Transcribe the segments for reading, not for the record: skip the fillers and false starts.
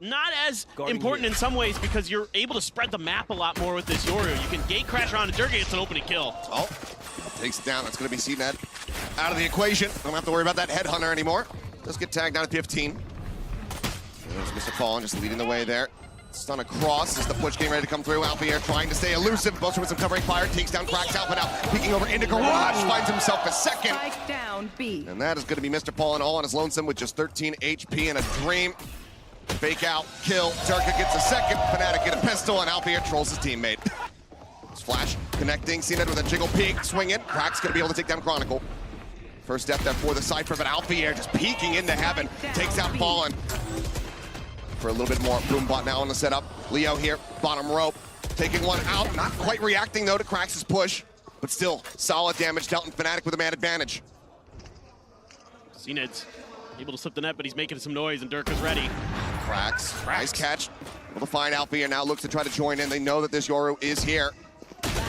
not as important in some ways because you're able to spread the map a lot more with this Yoru. You can gate crash around and Durka gets an opening kill. Oh, takes it down. That's going to be CNET out of the equation. Don't have to worry about that headhunter anymore. Does get tagged down at 15. There's Mr. Fallen just leading the way there. Stun across as the push getting ready to come through. Alpha here trying to stay elusive. Boaster with some covering fire. Takes down Cracks Alpha now. Peeking over into Garage. Finds himself a second. Spike down B. And that is going to be Mr. Fallen all on his lonesome with just 13 HP and a dream. Fake out, kill. Durka gets a second. FNATIC get a pistol, and Alpha here trolls his teammate. Flash connecting. CNET with a jiggle peek. Swing it. Cracks going to be able to take down Chronicle. First step there for the Cypher, but Alpha here just peeking into heaven. Takes out Fallen. For a little bit more. Boombot now on the setup. Leo here, bottom rope. Taking one out. Not quite reacting, though, to Cracks' push. But still, solid damage dealt, and FNATIC with a man advantage. CNED's able to slip the net, but he's making some noise, and Durka's ready. Cracks. Nice catch. Able to find Alpha here. Now looks to try to join in. They know that this Yoru is here.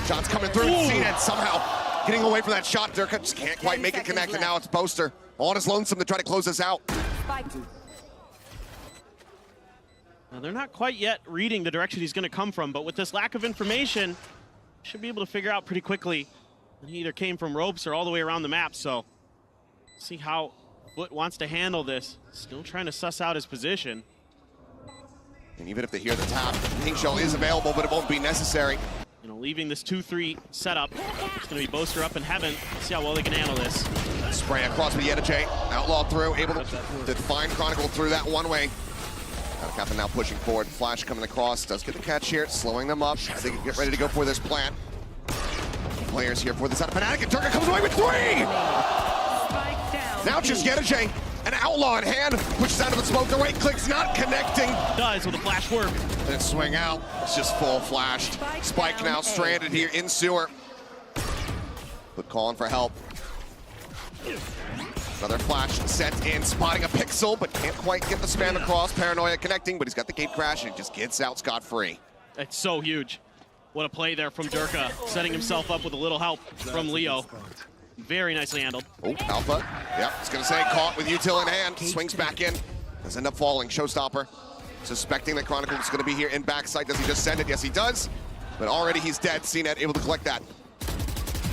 Shots coming through. CNED somehow getting away from that shot. Durka just can't quite make it connect, and now it's Boaster on his lonesome to try to close this out. Now, they're not quite yet reading the direction he's going to come from, but with this lack of information, should be able to figure out pretty quickly that he either came from ropes or all the way around the map. So, see how FUT wants to handle this. Still trying to suss out his position. And even if they hear the tap, Pink Shell is available, but it won't be necessary. You know, leaving this 2-3 setup, it's going to be Boaster up in heaven. Let's see how well they can handle this. Spray across with J. Outlaw through, able to find Chronicle through that one way. Captain now pushing forward. Flash coming across. Does get the catch here, slowing them up as they get ready to go for this plant. Players here for this out of FNATIC, and Durka comes away with 3! Now just J. An Outlaw in hand, pushes out of the smoke. The right click's not connecting. Does with a flash work. And swing out. It's just full flashed. Spike now stranded here in sewer. But calling for help. Another flash sent in, spotting a pixel, but can't quite get the spam across. Paranoia connecting, but he's got the gate crash and just gets out scot-free. It's so huge. What a play there from Durka, setting himself up with a little help from Leo. Very nicely handled. Oh, Alpha. Yep, it's going to say caught with util in hand. Swings back in. Does end up falling. Showstopper. Suspecting that Chronicle is going to be here in backside. Does he just send it? Yes, he does. But already he's dead. CNET able to collect that.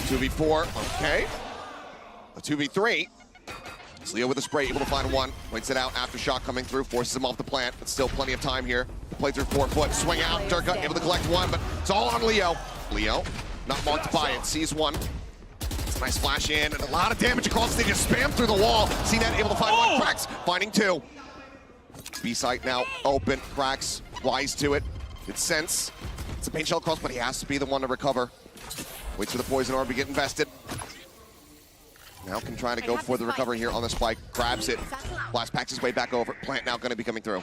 2v4. Okay. A 2v3. It's Leo with a spray, able to find one. Waits it out, aftershock coming through, forces him off the plant, but still plenty of time here to play through 4 foot. Swing out, Durka able to collect one, but it's all on Leo. Leo, not marked by it, sees one. It's a nice flash in, and a lot of damage across. They just spam through the wall. CNET able to find one, Cracks finding 2. B-site now open, Cracks wise to it. Good sense. It's a paint shell cross, but he has to be the one to recover. Waits for the poison orb to get invested. Now can try to go for the recovery here on the spike. Grabs it. Blast packs his way back over. Plant now going to be coming through.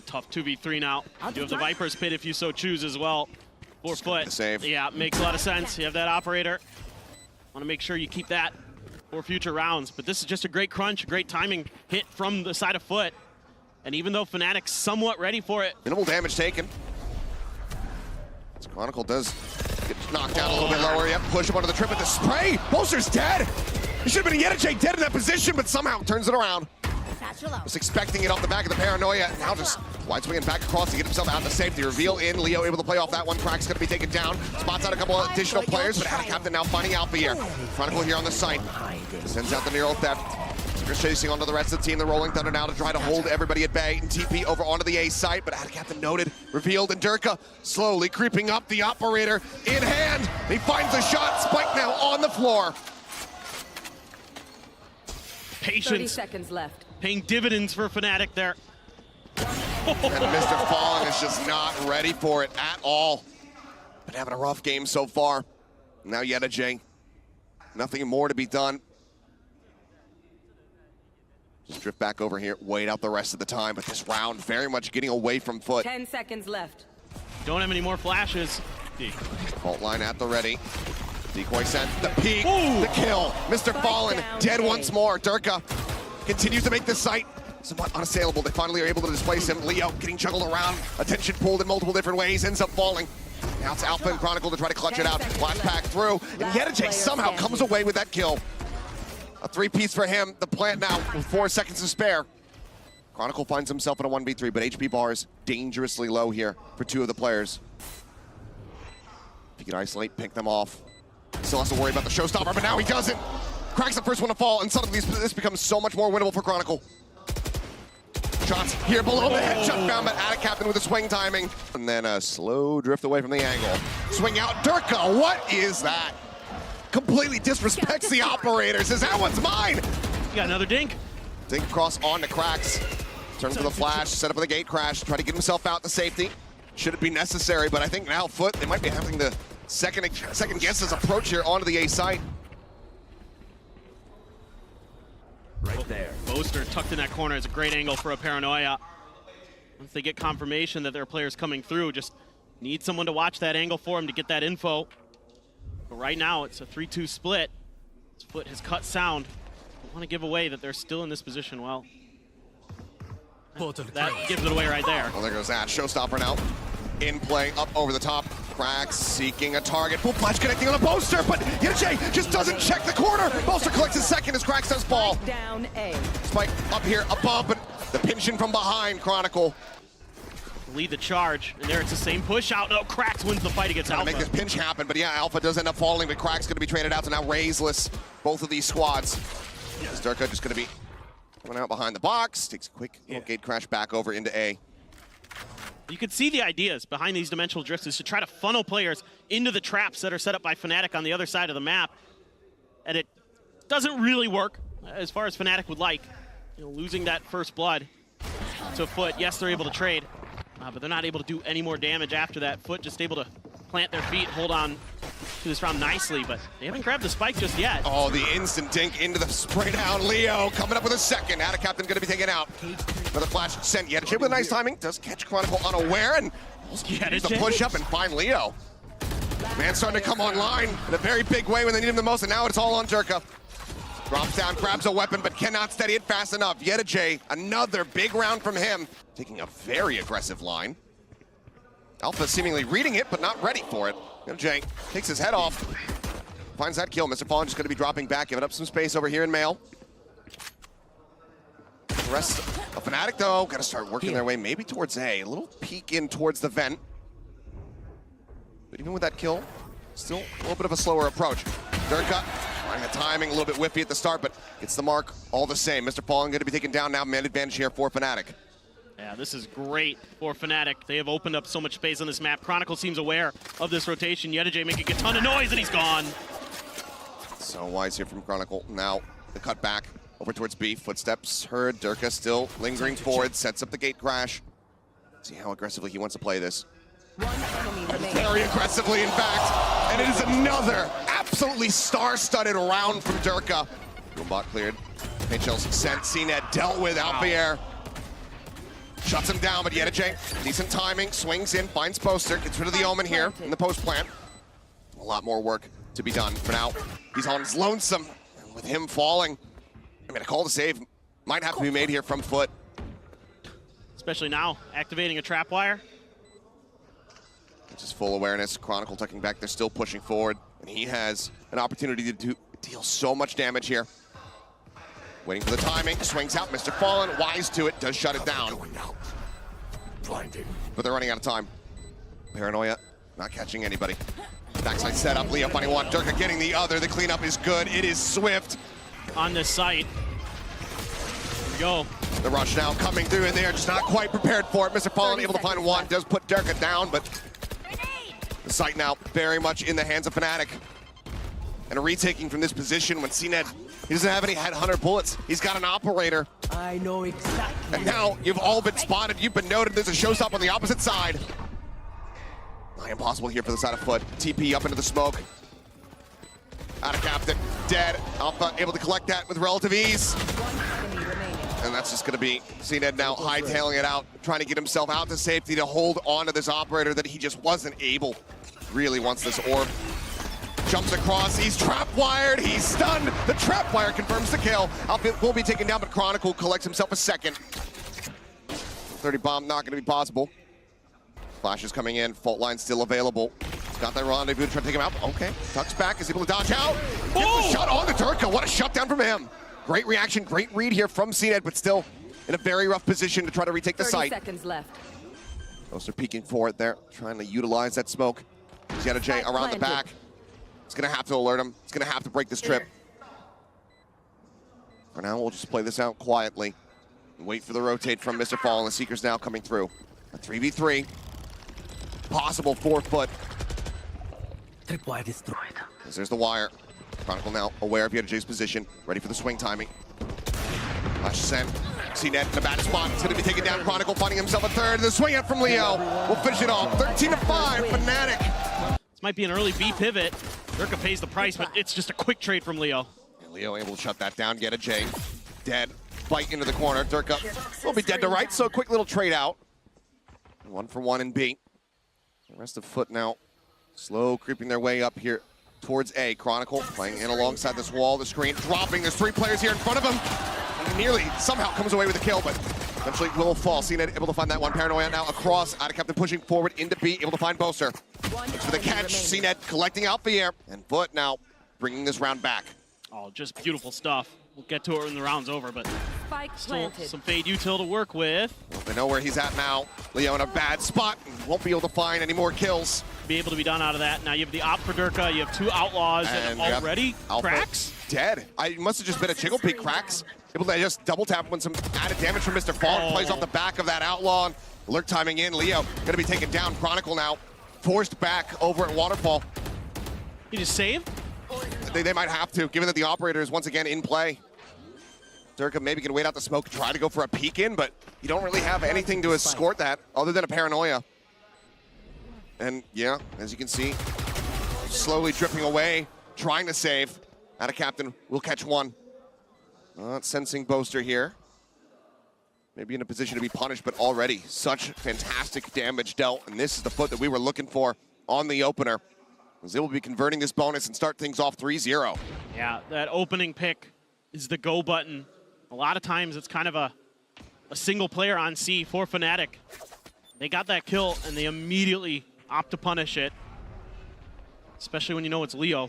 Tough 2v3 now. You do have the Viper's Pit if you so choose as well. 4 foot. Save. Yeah, makes a lot of sense. You have that operator. Want to make sure you keep that for future rounds. But this is just a great crunch, a great timing hit from the side of FUT. And even though FNATIC's somewhat ready for it. Minimal damage taken. This Chronicle does get knocked down a little bit lower. Yep, push him under the trip with the spray. Boaster's dead. He should have been J dead in that position, but somehow turns it around. Was expecting it off the back of the Paranoia. Now just wide swinging back across to get himself out to safety. Reveal in. Leo able to play off that one. Crack's going to be taken down. Spots out a couple of additional players, but Captain now finding Alpha here. Chronicle here on the site. Sends out the Neural Theft. They're chasing onto the rest of the team. The Rolling Thunder now to try to hold everybody at bay and TP over onto the A site, but Captain noted, revealed, and Durka slowly creeping up. The operator in hand. He finds the shot. Spike now on the floor. Patience. 30 seconds left. Paying dividends for FNATIC there. And Mr. Fallen is just not ready for it at all. Been having a rough game so far. Now J. Nothing more to be done. Just drift back over here, wait out the rest of the time, but this round very much getting away from FUT. 10 seconds left. Don't have any more flashes. Fault line at the ready. Decoy sent, the peek, the kill. Mr. Fallen dead once more. Durka continues to make the site somewhat unassailable. They finally are able to displace him. Leo getting juggled around, attention pulled in multiple different ways, ends up falling. Now it's Alpha and Chronicle to try to clutch it out. Blast pack through, and J somehow comes away with that kill. A 3-piece for him. The plant now with 4 seconds to spare. Chronicle finds himself in a 1v3, but HP bar is dangerously low here for two of the players. If he can isolate, pick them off. Still has to worry about the showstopper, but now he doesn't. Cracks the first one to fall, and suddenly this becomes so much more winnable for Chronicle. Shots here below the headshot found by FNATIC Captain with the swing timing. And then a slow drift away from the angle. Swing out, Durka, what is that? Completely disrespects the operator, says that one's mine. You got another dink. Dink cross on to Cracks. Turns for the flash, set up for the gate crash, try to get himself out to safety. Should it be necessary, but I think now FUT, they might be having the second guess his approach here onto the A site. Right there. Boaster tucked in that corner is a great angle for a Paranoia. Once they get confirmation that there are players coming through, just need someone to watch that angle for him to get that info. But right now, it's a 3-2 split. His FUT has cut sound. Don't want to give away that they're still in this position. Well, that gives it away right there. Well, there goes that. Showstopper now. In play, up over the top. Cracks seeking a target. Full flash connecting on a Boaster, but Yedajay just doesn't check the corner. Boaster collects his second as Cracks does fall. Down A. Spike up here above, but the pinch in from behind. Chronicle Lead the charge, and there it's the same push out. No, Cracks wins the fight against trying Alpha. to make this pinch happen, but yeah, Alpha does end up falling, but Cracks going to be traded out to now Raiseless. Both of these squads. Durka just going to be coming out behind the box. Takes a quick little gate crash back over into A. You can see the ideas behind these dimensional drifts is to try to funnel players into the traps that are set up by FNATIC on the other side of the map. And it doesn't really work as far as FNATIC would like. You know, losing that first blood to FUT. Yes, they're able to trade, but they're not able to do any more damage after that. FUT just able to plant their feet, hold on to this round nicely, but they haven't grabbed the spike just yet. Oh, the instant dink into the spray down. Leo coming up with a second. FNATIC Captain going to be taken out. Another flash sent. Yedajay with a nice timing. Does catch Chronicle unaware and use the push up and find Leo. Man starting to come online in a very big way when they need him the most, and now it's all on Durka. Drops down, grabs a weapon, but cannot steady it fast enough. Yedajay, another big round from him. Taking a very aggressive line. Alpha seemingly reading it, but not ready for it. Yedajay takes his head off. Finds that kill. Mr. Fallen just going to be dropping back, giving up some space over here in Mail. The rest of FNATIC, though, got to start working their way maybe towards A. A little peek in towards the vent. But even with that kill, still a little bit of a slower approach. Durka finding the timing, a little bit whiffy at the start, but gets the mark all the same. Mr. Fallen going to be taken down now. Man advantage here for FNATIC. Yeah, this is great for FNATIC. They have opened up so much space on this map. Chronicle seems aware of this rotation. Yedajay making a ton of noise, and he's gone. So wise here from Chronicle. Now the cut back over towards B. Footsteps heard. Durka still lingering forward. Sets up the gate crash. See how aggressively he wants to play this. One enemy remaining. Very aggressively, in fact. And it is another absolutely star-studded round from Durka. Boombot cleared. Pinchels sent. CNED dealt with out the air. Shuts him down, but Yedajay, decent timing, swings in, finds Boaster, gets rid of the Omen here in the post plant. A lot more work to be done. For now, he's on his lonesome. And with him falling, I mean, a call to save might have to be made here from FUT. Especially now, activating a trap wire. Just full awareness. Chronicle tucking back. They're still pushing forward. And he has an opportunity to deal so much damage here. Waiting for the timing. Swings out. Mr. Fallen, wise to it, does shut it down. But they're running out of time. Paranoia not catching anybody. Backside setup. Leo finding one. Durka getting the other. The cleanup is good. It is swift. On this site. Here we go. The rush now coming through, and they are just not quite prepared for it. Mr. Fallen able to find one. Does put Durka down, but the site now very much in the hands of FNATIC. And a retaking from this position when CNED, he doesn't have any headhunter bullets. He's got an operator. I know exactly. And now you've all been spotted. You've been noted. There's a showstop on the opposite side. Not impossible here for the side of FUT. TP up into the smoke. FNATIC Captain dead. Alpha able to collect that with relative ease. One enemy remaining. And that's just going to be CNED now hightailing it out, trying to get himself out to safety to hold on to this operator that he just wasn't able. Really wants this orb. Jumps across, he's trap-wired, he's stunned. The trap-wire confirms the kill. Alpha will be taken down, but Chronicle collects himself a second. 30 bomb not going to be possible. Flash is coming in, fault line still available. He's got that rendezvous to try to take him out. Okay, tucks back, is able to dodge out. Gets the shot on the Durka, what a shutdown from him. Great reaction, great read here from CNED, but still in a very rough position to try to retake the 30 site. seconds left. Those are peeking for it there, trying to utilize that smoke. Zeta J around the back. It's gonna have to alert him. It's gonna have to break this trip. For now, we'll just play this out quietly and wait for the rotate from Mr. Fallen. The Seeker's now coming through. A 3v3. Possible 4-foot. Tripwire destroyed. As there's the wire. Chronicle now aware of Zeta J's position, ready for the swing timing. Flash sent. CNET in a bad spot. It's going to be taken down. Chronicle finding himself a third. The swing out from Leo. We'll finish it off. 13-5, FNATIC. This might be an early B pivot. Durka pays the price, but it's just a quick trade from Leo. And Leo able to shut that down. Get a J. Dead. Bite into the corner. Durka will be dead to right, so a quick little trade out. 1 for 1 in B. The rest of FUT now slow creeping their way up here towards A. Chronicle playing in alongside this wall, the screen dropping. There's 3 players here in front of him. He nearly somehow comes away with a kill, but eventually will fall. CNET able to find that one. Paranoia now across. Captain pushing forward into B, able to find Boaster. Thanks for the catch. CNET collecting out the air. And FUT now bringing this round back. Oh, just beautiful stuff. We'll get to it when the round's over, but Spike still planted. some Fade Util to work with. They know where he's at now. Leo in a bad spot. Won't be able to find any more kills. Be able to be done out of that. Now you have the op for Durka, you have 2 outlaws, and already Alpha Cracks. Dead. It must have just been a jiggle peek. Cracks able to just double tap when some added damage from Mr. Fallen plays off the back of that outlaw. Alert timing in. Leo gonna be taken down. Chronicle now forced back over at Waterfall. He just saved? They might have to, given that the operator is once again in play. Durka maybe can wait out the smoke, try to go for a peek in, but you don't really have anything to escort that other than a Paranoia. And yeah, as you can see, slowly dripping away, trying to save. Captain will catch one. Not sensing Boaster here. Maybe in a position to be punished, but already such fantastic damage dealt. And this is the FUT that we were looking for on the opener. As they will be converting this bonus and start things off 3-0. Yeah, that opening pick is the go button. A lot of times it's kind of a single player on C for FNATIC. They got that kill and they immediately opt to punish it. Especially when you know it's Leo.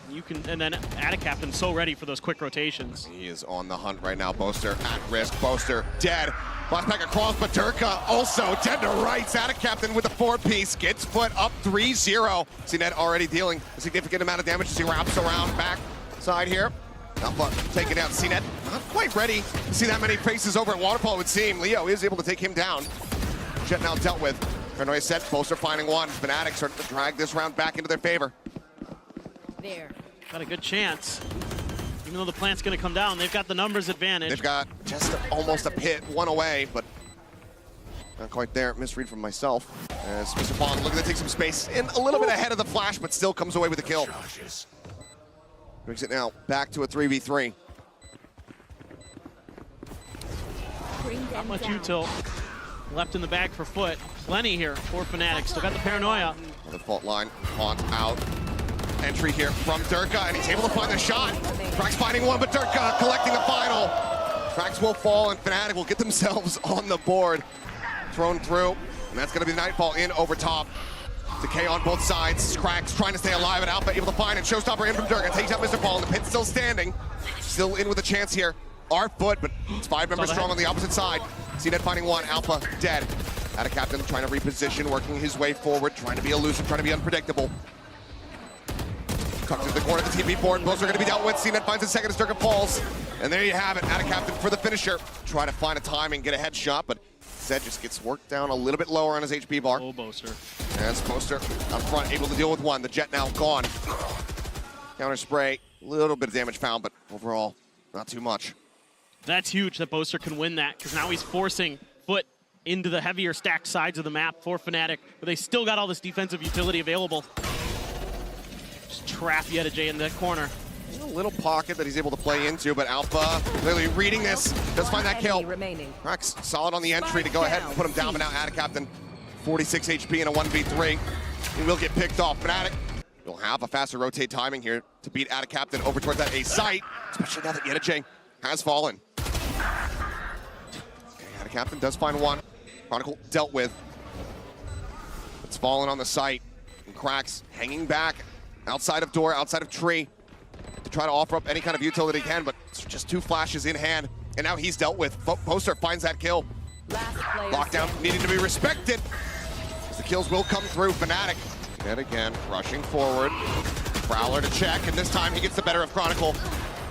You can, and then Captain's so ready for those quick rotations. He is on the hunt right now. Boaster at risk. Boaster dead. Flash back across, but Durka also dead to rights. Captain with a 4-piece. Gets FUT up 3-0. CNET already dealing a significant amount of damage as he wraps around back side here. Alpha taking out CNET. Not quite ready to see that many faces over at Waterfall, it would seem. Leo is able to take him down. Jet now dealt with. Paranoia set. Boaster finding one. FNATIC starting to drag this round back into their favor. There. Got a good chance. Even though the plant's going to come down, they've got the numbers advantage. They've got just almost a pit, one away, but not quite there. Misread from myself. As Mr. Bond looking to take some space in a little bit ahead of the flash, but still comes away with a kill. Brings it now back to a 3v3. Not much util left in the bag for FUT. Plenty here for FNATIC. Still got the Paranoia. Another fault line. Haunt out. Entry here from Durka, and he's able to find the shot. Cracks finding one, but Durka collecting the final. Cracks will fall, and FNATIC will get themselves on the board. Thrown through, and that's going to be the Nightfall in over top. Decay on both sides. Cracks trying to stay alive at Alpha, able to find it. Showstopper in from Durka, takes out Mr. Fallen. The pit's still standing. Still in with a chance here. Our FUT, but it's 5 members strong on the opposite side. CNET finding one, Alpha dead. Captain trying to reposition, working his way forward, trying to be elusive, trying to be unpredictable. Comes to the corner of the TV board. Both are going to be dealt with. CNET finds a second as Durka falls. And there you have it. Captain for the finisher. Try to find a timing, get a headshot, but Zed just gets worked down a little bit lower on his HP bar. Oh, Boaster. As Boaster up front, able to deal with one. The Jet now gone. Counter spray, a little bit of damage found, but overall, not too much. That's huge that Boaster can win that, because now he's forcing FUT into the heavier stacked sides of the map for FNATIC, but they still got all this defensive utility available. Just trap Zeta J in that corner. A little pocket that he's able to play into, but Alpha clearly reading this, does find that kill. Cracks solid on the entry to go ahead and put him down, but now Captain, 46 HP in a 1v3. He will get picked off. FNATIC will have a faster rotate timing here to beat Captain over towards that A site, especially now that Zeta J has fallen. Okay, Captain does find one. Chronicle dealt with. It's fallen on the site. And Cracks hanging back outside of door, outside of tree, to try to offer up any kind of utility he can, but It's just 2 flashes in hand, and now he's dealt with. Poster finds that kill. Last player Lockdown standing. needing to be respected. As the kills will come through. FNATIC yet again rushing forward. Prowler to check, and this time he gets the better of Chronicle.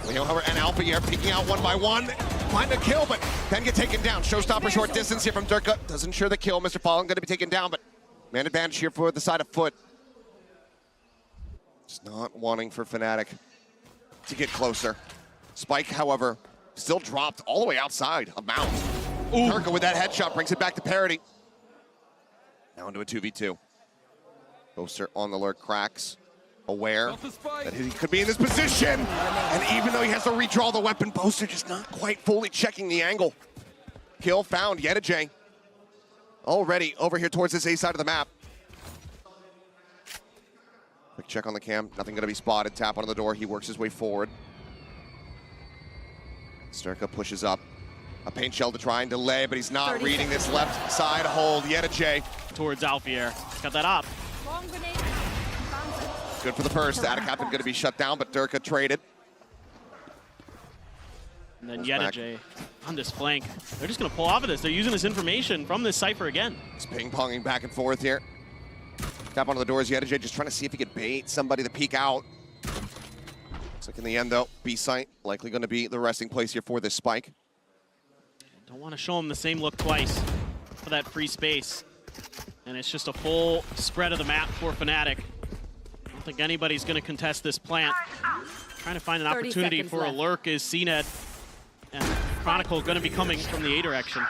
Leo, however, and Alpier peeking out one by one. Find a kill, but then get taken down. Showstopper short distance here from Durka. Doesn't ensure the kill. Mr. Fallen going to be taken down, but man advantage here for the side of FUT. Just not wanting for FNATIC to get closer. Spike, however, still dropped all the way outside of Mount. Durka with that headshot brings it back to parity. Now into a 2v2. Poster on the lurk, cracks. Aware that he could be in this position. And even though he has to redraw the weapon, Poster just not quite fully checking the angle. Kill found, Yedajay. Already over here towards this A side of the map. Quick check on the cam, nothing gonna be spotted. Tap on the door, he works his way forward. Sturka pushes up. A paint shell to try and delay, but he's not reading this left side hold. Yedajay Towards Alpier. Got that up. Long grenade. good for the first. Atacaptain going to be shut down, but Durka traded. And then Yedajay on this flank. They're just going to pull off of this. They're using this information from this Cypher again. It's ping-ponging back and forth here. Tap onto the doors. Yedajay just trying to see if he could bait somebody to peek out. Looks like in the end, though, B site likely going to be the resting place here for this spike. Don't want to show him the same look twice for that free space. And it's just a full spread of the map for FNATIC. I don't think anybody's going to contest this plant. Trying to find an opportunity for left. a lurk is CNED. And Chronicle going to be coming from the A direction.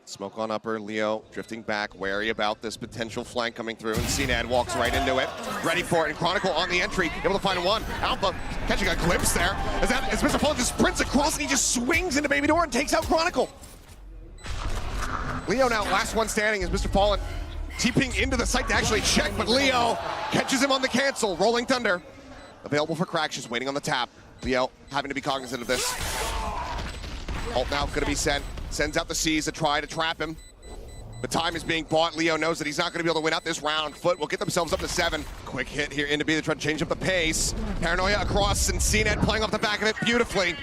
Smoke on upper, Leo drifting back, wary about this potential flank coming through, and CNED walks right into it, ready for it, and Chronicle on the entry, able to find one. Alpha catching a glimpse there, as Mr. Fallen just sprints across and he just swings into Baby Door and takes out Chronicle. Leo now last one standing as Mr. Fallen TPing into the site to actually check, but Leo catches him on the cancel. Rolling Thunder, available for cracks, just waiting on the tap. Leo having to be cognizant of this. Ult now going to be sent. Sends out the C's to try to trap him. But time is being bought. Leo knows that he's not going to be able to win out this round. FUT will get themselves up to 7. Quick hit here into B to try to change up the pace. Paranoia across, and CNED playing off the back of it beautifully.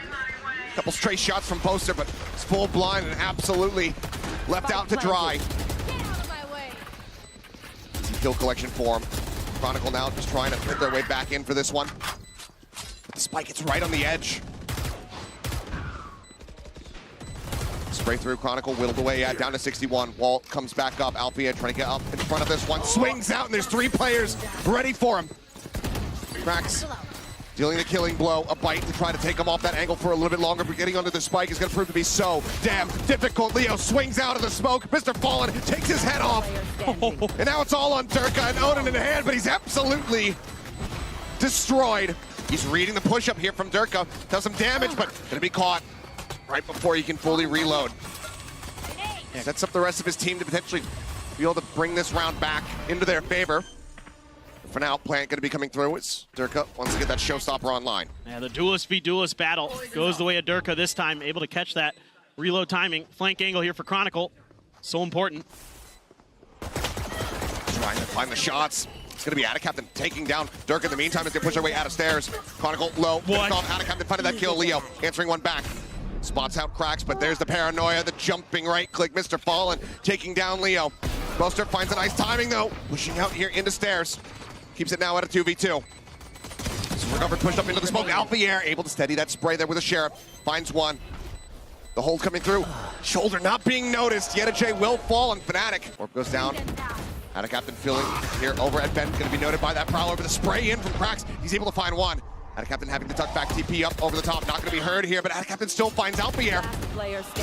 Couple stray shots from Poster, but it's full blind and absolutely left out to dry. Get out of my way. Easy kill collection for him. Chronicle now just trying to put their way back in for this one. But the spike gets right on the edge. Spray through, Chronicle whittled away down to 61. Walt comes back up. Alpia trying to get up in front of this one. Swings out, and there's 3 players ready for him. Cracks dealing the killing blow. A bite to try to take him off that angle for a little bit longer, but getting onto the spike is going to prove to be so damn difficult. Leo swings out of the smoke. Mr. Fallen takes his head off. And now it's all on Durka and Odin in hand, but he's absolutely destroyed. He's reading the push-up here from Durka. Does some damage, but going to be caught right before he can fully reload. Sets up the rest of his team to potentially be able to bring this round back into their favor. For now, plant going to be coming through as Durka wants to get that showstopper online. Yeah, the duelist v duelist battle goes the way of Durka this time, able to catch that reload timing. Flank angle here for Chronicle, so important. Trying to find the shots. It's going to be Atacaptain taking down Durka in the meantime as they push their way out of stairs. Chronicle low. Atacaptain finding that kill. Leo answering one back. Spots out cracks, but there's the paranoia, the jumping right click. Mr. Fallen taking down Leo. Buster finds a nice timing though. Pushing out here into stairs. Keeps it now at a 2v2. So recovered, pushed up into the smoke. Alpier able to steady that spray there with a Sheriff. Finds one. The hold coming through. Shoulder not being noticed. Yedajay will fall on FNATIC. Orb goes down. Atacaptain filling here over at Ben. Going to be noted by that Prowler, but the spray in from cracks. He's able to find one. Atacaptain having to tuck back TP up over the top. Not going to be heard here, but Atacaptain still finds Alpier.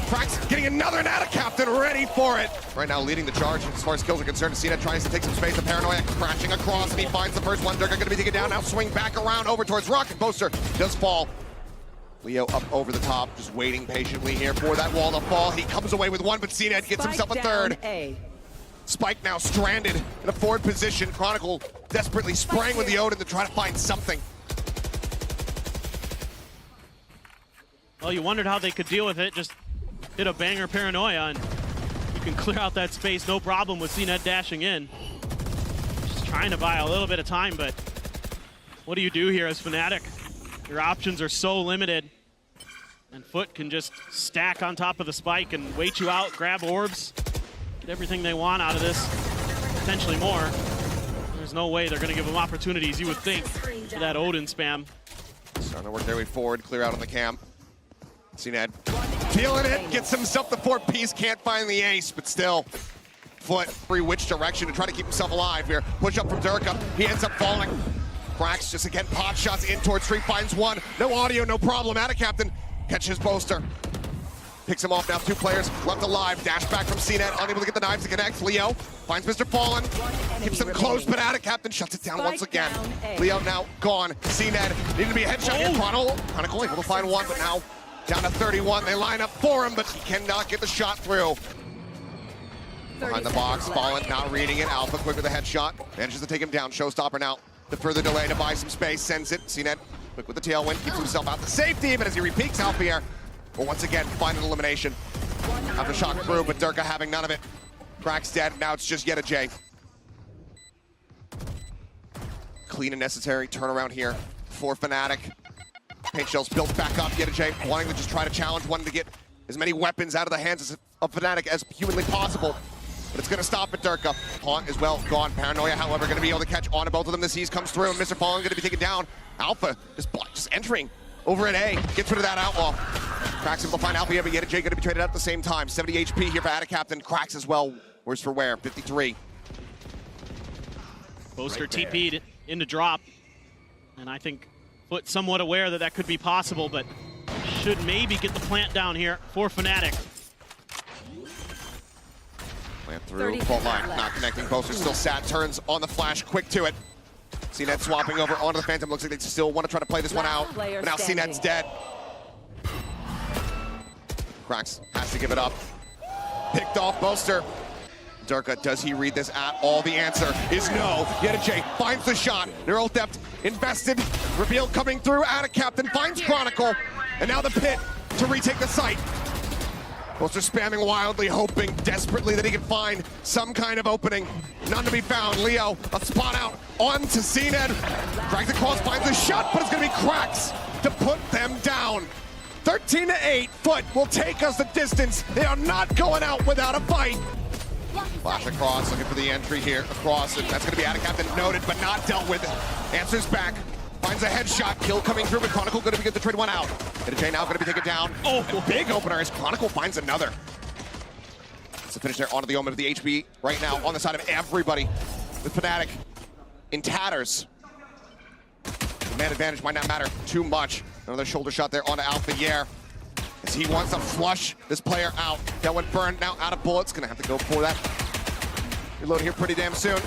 Cracks getting another Atacaptain ready for it. Right now leading the charge as far as kills are concerned. Cena tries to take some space. The Paranoia crashing across, and he finds the first one. Durka going to be taken down. Now swing back around over towards Rock, and Poster does fall. Leo up over the top, just waiting patiently here for that wall to fall. He comes away with one, but CNED gets himself a third. Spike now stranded in a forward position. Chronicle desperately spraying with the Odin to try to find something. Well, you wondered how they could deal with it. Just hit a banger Paranoia, and you can clear out that space no problem with CNED dashing in. Just trying to buy a little bit of time, but what do you do here as FNATIC? Your options are so limited. And FUT can just stack on top of the spike and wait you out, grab orbs, get everything they want out of this, potentially more. There's no way they're going to give them opportunities, you would think, for that Odin spam. Starting to work their way forward, clear out on the camp. CNED feeling it, gets himself the 4-piece, can't find the ace, but still. FUT free which direction to try to keep himself alive here. Push up from Durka, he ends up falling. Cracks just again, pot shots in towards Street, finds one. No audio, no problem. Captain catches Boaster. Picks him off now, 2 players left alive. Dash back from CNED, unable to get the knives to connect. Leo finds Mr. Fallen, keeps him close, but Captain shuts it down once again. Leo now gone. CNED needed to be a headshot here. Chronicle able to find one, but now down to 31. They line up for him, but he cannot get the shot through. Behind the box, Fallen not reading it. Alpha quick with a headshot, manages to take him down. Showstopper now, the further delay to buy some space, sends it. CNED quick with the tailwind, keeps himself out to safety, but as he repeats Alpha here, will once again find an elimination. After shot through, but Durka having none of it. Crack's dead, now it's just Yeta J. Clean and necessary turnaround here for FNATIC. Paint shells built back up, Yeta J wanting to just try to challenge, wanting to get as many weapons out of the hands of FNATIC as humanly possible. But it's going to stop at Durka. Haunt as well, gone. Paranoia, however, going to be able to catch on to both of them. The C's comes through, and Mr. Fallen going to be taken down. Alpha just entering over at A. Gets rid of that outlaw. Cracks able to find Alpha, but Yeta J going to be traded out at the same time. 70 HP here for Captain. Cracks as well. Worse for wear, 53. Boaster right TP'd into drop. And I think FUT somewhat aware that that could be possible, but should maybe get the plant down here for FNATIC. Plant through, fault line, not connecting. Boaster still sat, turns on the flash, quick to it. CNED swapping over onto the Phantom. Looks like they still want to try to play this one out, but now CNED's dead. Cracks has to give it up. Picked off Boaster. Durka, does he read this at all? The answer is no. Yeta J finds the shot. Neural Theft invested. Reveal coming through. Captain finds Chronicle. And now the pit to retake the site. Boaster spamming wildly, hoping desperately that he can find some kind of opening. None to be found. Leo, a spot out onto CNED. Drags across, finds the shot, but it's going to be Cracks to put them down. 13-8, FUT will take us the distance. They are not going out without a fight. Flash across, looking for the entry here across, and that's going to be Captain noted, but not dealt with. Answers back, finds a headshot, kill coming through, but Chronicle going to get the trade one out. Yeta J now going to be taken down. Oh, big opener as Chronicle finds another. It's the finish there onto the Omen of the HB right now on the side of everybody with FNATIC in tatters. The man advantage might not matter too much. Another shoulder shot there onto Alpha Yer. As he wants to flush this player out. That one burned, now out of bullets. Gonna have to go for that. Reload here pretty damn soon.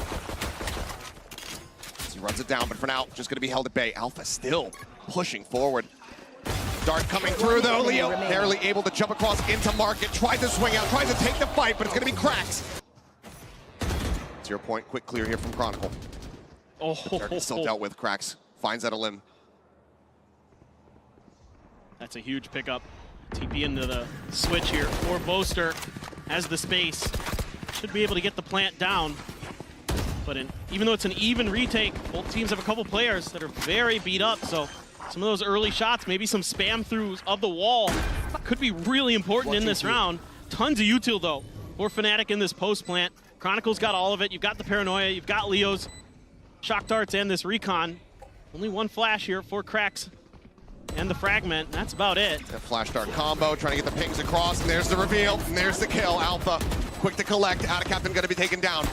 As he runs it down, but for now, just gonna be held at bay. Alpha still pushing forward. Dart coming through though. Leo barely able to jump across into market. Tries to swing out, tries to take the fight, but it's gonna be Cracks. 0 point, quick clear here from Chronicle. Oh, still dealt with. Cracks finds that a limb. That's a huge pickup. TP into the switch here for Boaster. Has the space. Should be able to get the plant down. But even though it's an even retake, both teams have a couple players that are very beat up. So some of those early shots, maybe some spam throughs of the wall, could be really important in this round. Tons of util though for FNATIC in this post plant. Chronicle's got all of it. You've got the Paranoia, you've got Leo's shock darts and this recon. Only one flash here for Cracks and the fragment. That's about it. That flash dart combo, trying to get the pings across, and there's the reveal, and there's the kill. Alpha, quick to collect. Captain going to be taken down.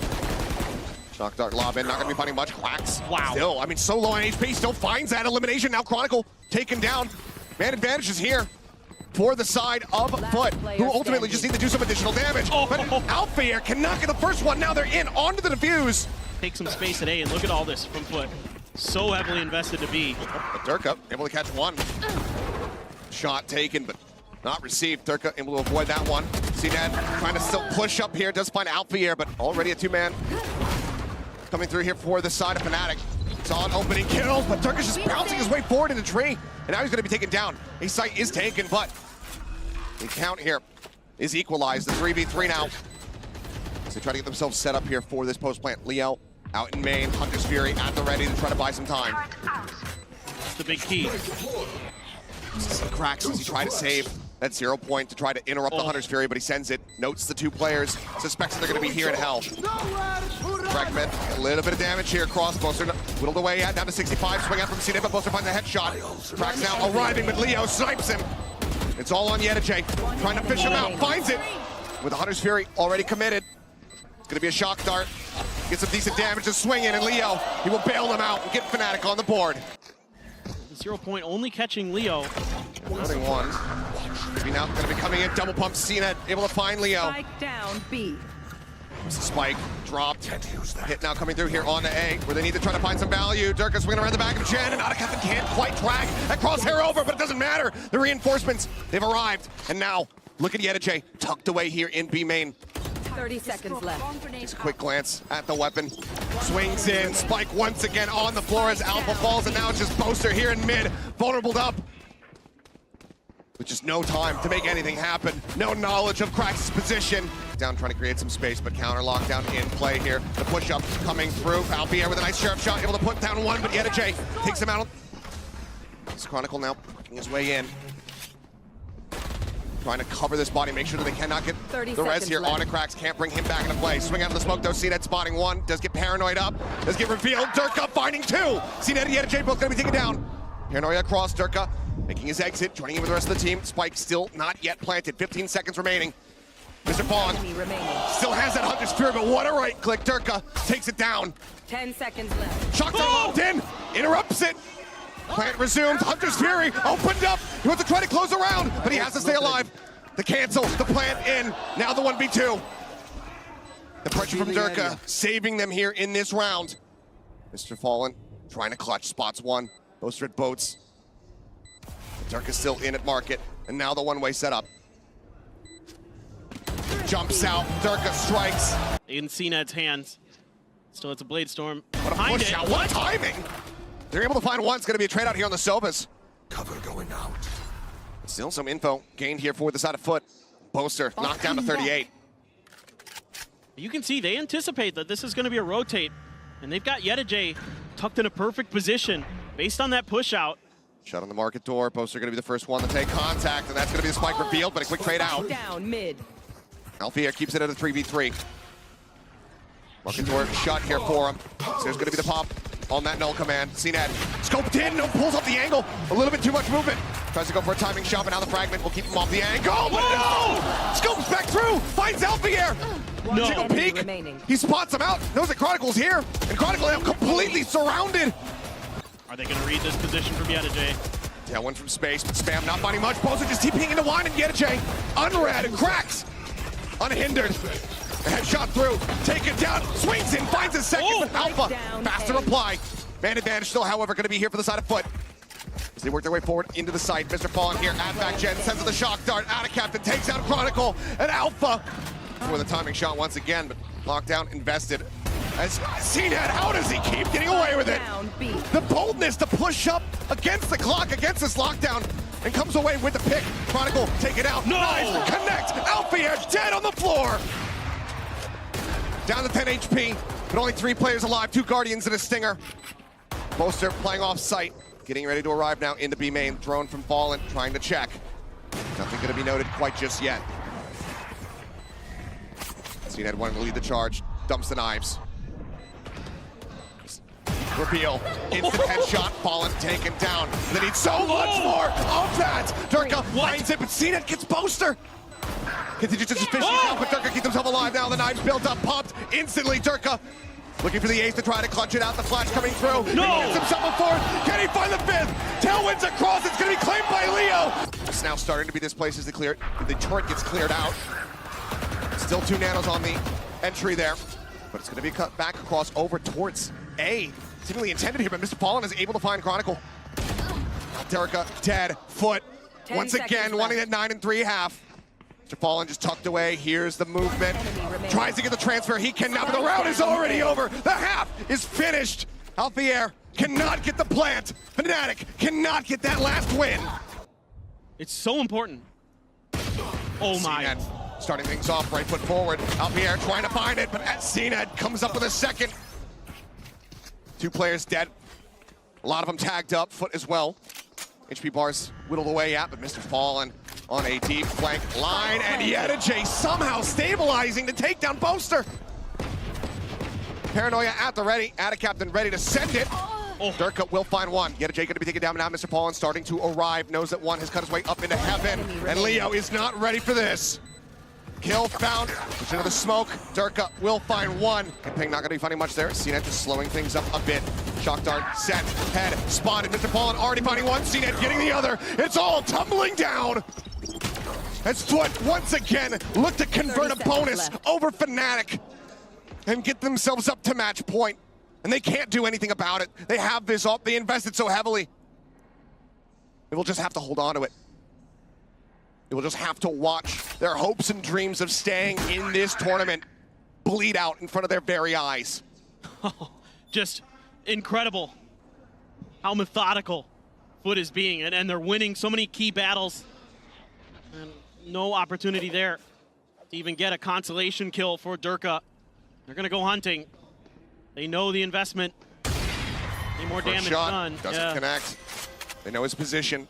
Shock dart lob in, not going to be finding much. Quacks. Wow. Still, I mean, so low on HP, still finds that elimination. Now Chronicle taken down. Man advantage is here for the side of FUT, who ultimately just need to do some additional damage. Oh. But Alpha here cannot get the first one. Now they're in onto the defuse. Take some space at A, and look at all this from FUT. So heavily invested to B. But Durka able to catch one. Shot taken, but not received. Durka able to avoid that one. CNED trying to still push up here. Does find Alpha here, but already a two-man coming through here for the side of FNATIC. Solid opening kills, but Durka's just bouncing his way forward in the tree. And now he's going to be taken down. A site is taken, but the count here is equalized. The 3v3 now. So they try to get themselves set up here for this post plant. Leo out in main, Hunter's Fury at the ready to try to buy some time. the big key. Cracks as he tried to save that 0 point to try to interrupt the Hunter's Fury, but he sends it, notes the two players, suspects that they're going to be here in hell. Fragment, a little bit of damage here. Cross, Boaster whittled away at down to 65. Swing out from CNET, but Boaster finds a headshot. Cracks now arriving, but Leo snipes him. It's all on Yedijay, trying to fish him out, finds it. With the Hunter's Fury already committed. It's going to be a shock dart. Get some decent damage to swing in, and Leo, he will bail them out and get FNATIC on the board. 0 point only catching Leo. Loading one. Maybe now going to be coming in, double pump, CNET, able to find Leo. Spike down B. Spike dropped. Hit now coming through here on the A, where they need to try to find some value. Durka swinging around the back of Chen, and Otacaptain can't quite drag that crosshair over, but it doesn't matter. The reinforcements, they've arrived. And now, look at Yedijay, tucked away here in B main. 30 seconds left. Takes a quick glance at the weapon. Swings in, Spike once again on the floor as Alpha falls, and now it's just Boaster here in mid, vulnerable up. With just no time to make anything happen. No knowledge of Krax' position. Down trying to create some space, but counter lockdown in play here. The push-up coming through. Alpier with a nice sharp shot, able to put down one, but Yedijay takes him out. This Chronicle now working his way in. Trying to cover this body, make sure that they cannot get the res here. On Krax can't bring him back into play. Swing out of the smoke though, CNET spotting one. Does get paranoid up, does get revealed. Durka finding two. CNET and Yedijay both gonna be taken down. Paranoia across, Durka making his exit, joining in with the rest of the team. Spike still not yet planted, 15 seconds remaining. Mr. Fawn still has that Hunter's Fury, but what a right click. Durka takes it down. 10 seconds left. Shocked locked in, interrupts it. Plant resumed, Hunter's Fury opened up. He wants to try to close the round, but he has to stay alive. The cancel, the plant in, now the 1v2. The pressure from Durka, saving them here in this round. Mr. Fallen trying to clutch, spots one. Boaster at boats. Durka still in at market, and now the one-way setup. Jumps out, Durka strikes. In CNET's hands. Still, it's a Blade Storm. What a push out, what timing! They're able to find one, it's gonna be a trade out here on the Sovas. Cover going out. Still some info gained here for the side of FUT. Boaster knocked down to 38. You can see they anticipate that this is going to be a rotate, and they've got Yedijay tucked in a perfect position based on that push out. Shut on the market door. Boaster going to be the first one to take contact, and that's going to be the spike revealed, but a quick trade out. Down mid. Alfier keeps it at a 3v3. Market door shut here for him. So there's going to be the pop on that null command. CNET scoped in, no, pulls off the angle. A little bit too much movement. Tries to go for a timing shot, but now the fragment will keep him off the angle. But no! Scopes back through, finds Alfier. Jiggle peek. He spots him out, knows that Chronicle's here, and Chronicle now completely surrounded. Are they going to read this position from Yedijay? Yeah, one from space, but Spam not finding much. Boaster just TPing into wine, and Yedijay unread and cracks. Unhindered. A headshot through, take it down, swings in, finds a second with Alpha. Faster reply. Man advantage still, however, going to be here for the side of FUT. As they work their way forward into the site, Mr. Fallen here at back gen, sends the shock dart, Otacaptain takes out Chronicle, and Alpha for the timing shot once again, but lockdown invested. As CNET, how does he keep getting away with it? The boldness to push up against the clock, against this lockdown, and comes away with the pick. Chronicle, take it out. No! Nice, connect, Alfier dead on the floor. Down to 10 HP, but only 3 players alive, 2 Guardians and a Stinger. Boaster playing off site, getting ready to arrive now into B main. Drone from Fallen, trying to check. Nothing going to be noted quite just yet. CNET wanting to lead the charge, dumps the knives. Reveal, instant headshot, Fallen taken down. They need so much more of that. Durka finds it, but CNET gets Boaster. Continues to just fishing out, but Durka keeps himself alive now. The knives built up, popped instantly. Durka looking for the ace to try to clutch it out. The flash coming through. He gets himself a fourth. Can he find the fifth? Tailwind's across. It's going to be claimed by Leo. It's now starting to be this place as the turret gets cleared out. Still 2 nanos on the entry there, but it's going to be cut back across over towards A. Seemingly intended here, but Mr. Fallen is able to find Chronicle. Durka dead. FUT once again wanting that 9 3/2. Mr. Fallen just tucked away. Here's the movement. Tries to get the transfer. He cannot, but the round is already over. The half is finished. Alfier cannot get the plant. FNATIC cannot get that last win. It's so important. Oh my. CNET starting things off, right foot forward. Alfier trying to find it, but CNET comes up with a second. 2 players dead. A lot of them tagged up, FUT as well. HP bars whittled away at, but Mr. Fallen on a deep flank line, and FNATIC somehow stabilizing to take down Boaster. Paranoia at the ready, Captain ready to send it. Durka will find one. FNATIC gonna be taken down now. Mr. Fallen starting to arrive, knows that one has cut his way up into heaven, and Leo is not ready for this. Kill found, push into the smoke. Durka will find one. And Ping not gonna be finding much there. CNET just slowing things up a bit. Shock dart, set, head, spotted. Mr. Fallen already finding one. CNET getting the other. It's all tumbling down. As FUT once again look to convert a bonus over FNATIC and get themselves up to match point. And they can't do anything about it. They have this up, they invested so heavily. They will just have to hold on to it. They will just have to watch their hopes and dreams of staying in this tournament bleed out in front of their very eyes. Just incredible how methodical FUT is being, and they're winning so many key battles. And no opportunity there to even get a consolation kill for Durka. They're gonna go hunting. They know the investment. Any more damage done. Doesn't connect. They know his position.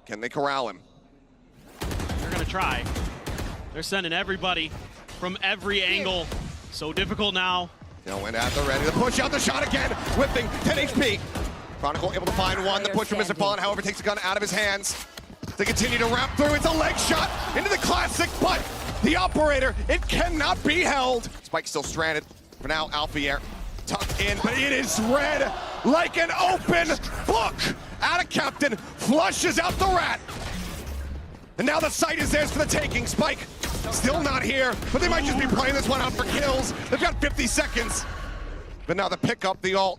Can they corral him? They're gonna try. They're sending everybody from every angle. So difficult now. Went at the ready. The push out, the shot again. Whipping, 10 HP. Chronicle able to find one. The push from Mr. Fallen, however, takes the gun out of his hands. They continue to wrap through. It's a leg shot into the classic, but the operator, it cannot be held. Spike still stranded. For now, Alfier tucked in, but it is red like an open book. Captain flushes out the rat. And now the site is theirs for the taking. Spike still not here, but they might just be playing this one out for kills. They've got 50 seconds. But now the pickup, the ult,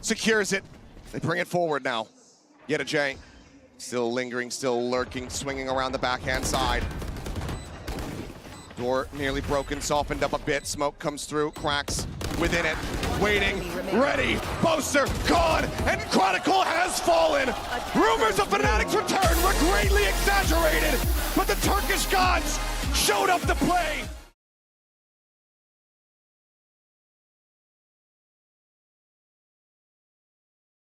secures it. They bring it forward now. FNATIC still lingering, still lurking, swinging around the backhand side. Door nearly broken, softened up a bit. Smoke comes through, cracks within it. Waiting, ready, Boaster gone, and Chronicle has fallen. Rumors of FNATIC's return were greatly exaggerated, but the Turkish gods showed up to play.